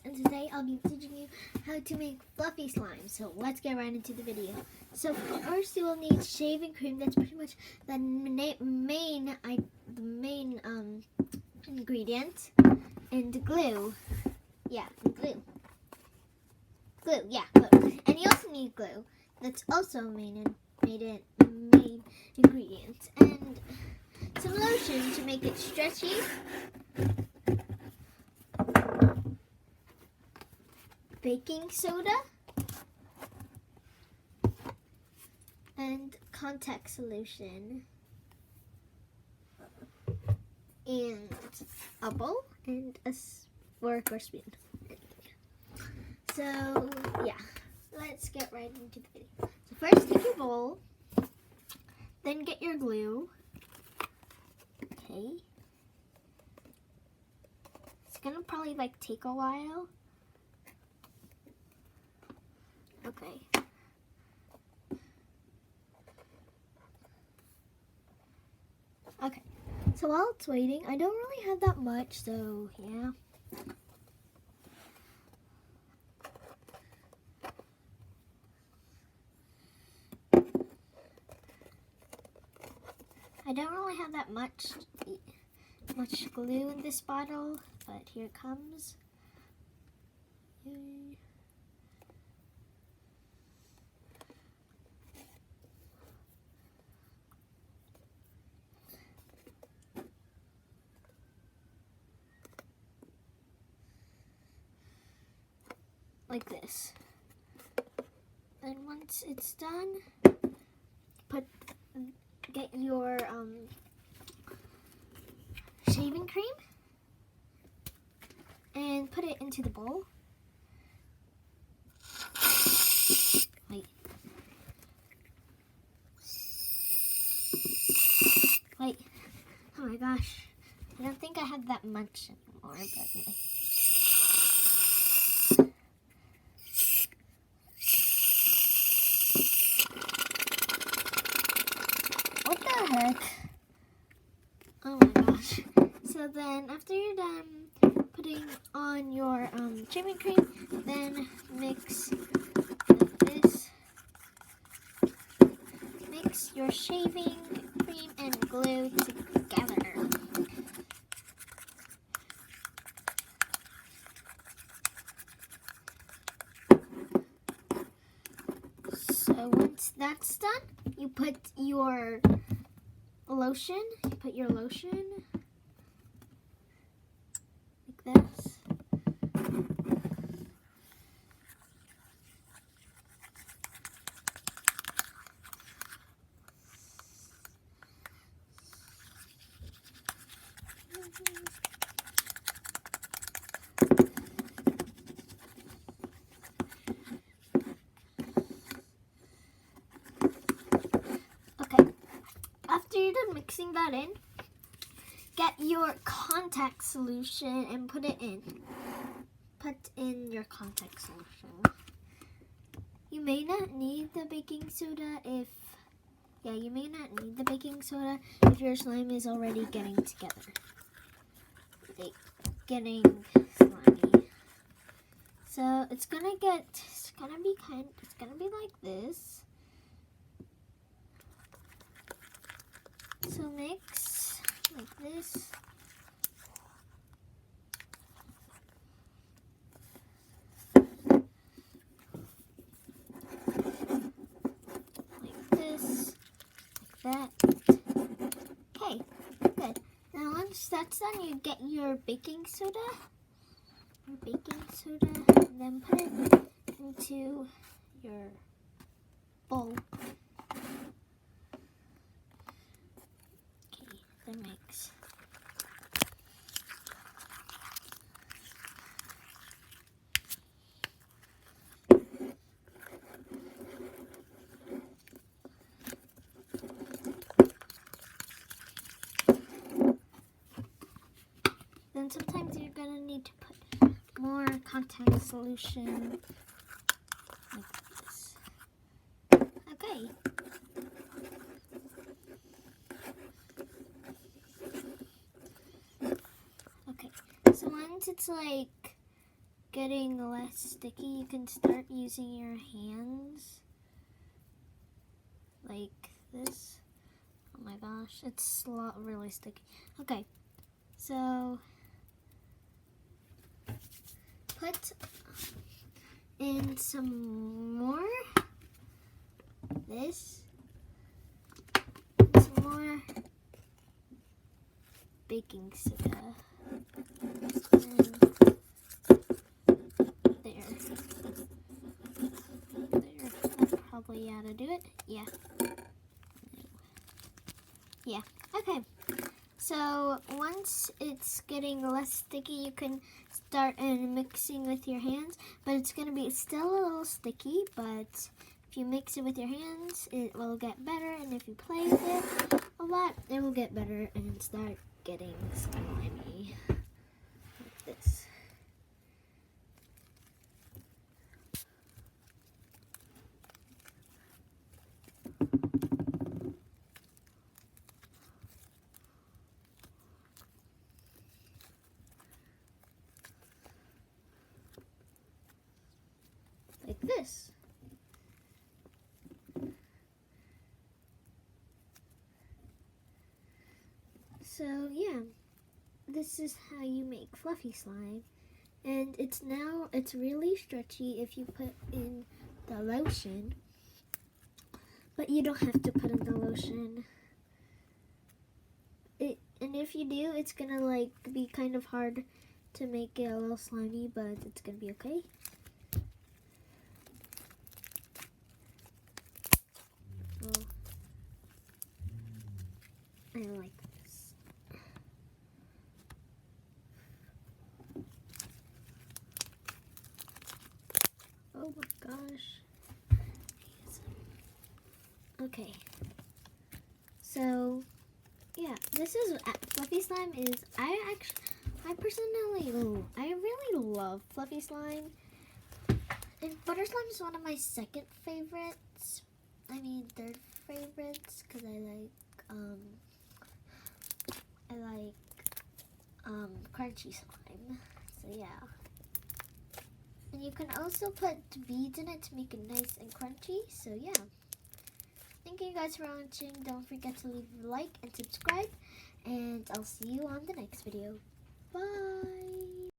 and today I'll be teaching you how to make fluffy slime. So let's get right into the video. So first you will need shaving cream. That's pretty much the main ingredient, and glue. Yeah, glue. Glue. And you also need glue. That's also main ingredient, and some lotion to make it stretchy. Baking soda and contact solution, and a bowl and a fork or spoon. So yeah, let's get right into the video. So first take your bowl, then get your glue. Okay, it's gonna probably take a while. Okay. Okay. So while it's waiting, I don't really have that much, so yeah. I don't really have that much glue in this bottle, but here it comes. Yay. Like this. And once it's done, get your shaving cream and put it into the bowl. Wait. Oh my gosh. I don't think I have that much anymore, but what the heck? Oh my gosh. So then after you're done putting on your shaving cream, then mix this. Mix your shaving cream and glue together. So once that's done, you put your lotion. Like this. Okay, after you're done mixing that in, get your contact solution and put it in. Put in your contact solution. You may not need the baking soda if your slime is already getting together. Getting slimy. So it's gonna be like this. So mix like this. Like this. Like that. Okay, good. Now once that's done, you get your baking soda. And then put it into your bowl. Okay, then mix. Then sometimes you're gonna need to put more contact solution like this. Okay. Okay. So once it's getting less sticky, you can start using your hands like this. Oh my gosh, it's really sticky. Okay, so put in some more this, some more baking soda. That's probably how to do it. Yeah. Okay. So once it's getting less sticky, you can start mixing with your hands, but it's going to be still a little sticky, but if you mix it with your hands, it will get better, and if you play with it a lot, it will get better and start getting slimy like this. Like this. So yeah, this is how you make fluffy slime, and it's really stretchy if you put in the lotion, but you don't have to put in the lotion. And if you do, it's gonna like be kind of hard to make it a little slimy, but it's gonna be okay. Well, I like this. Oh my gosh. Okay. So, yeah, this is fluffy slime is I really love fluffy slime. And butter slime is one of my second favorites. I mean third favorites because I like crunchy slime. So yeah. And you can also put beads in it to make it nice and crunchy. So yeah. Thank you guys for watching. Don't forget to leave a like and subscribe. And I'll see you on the next video. Bye!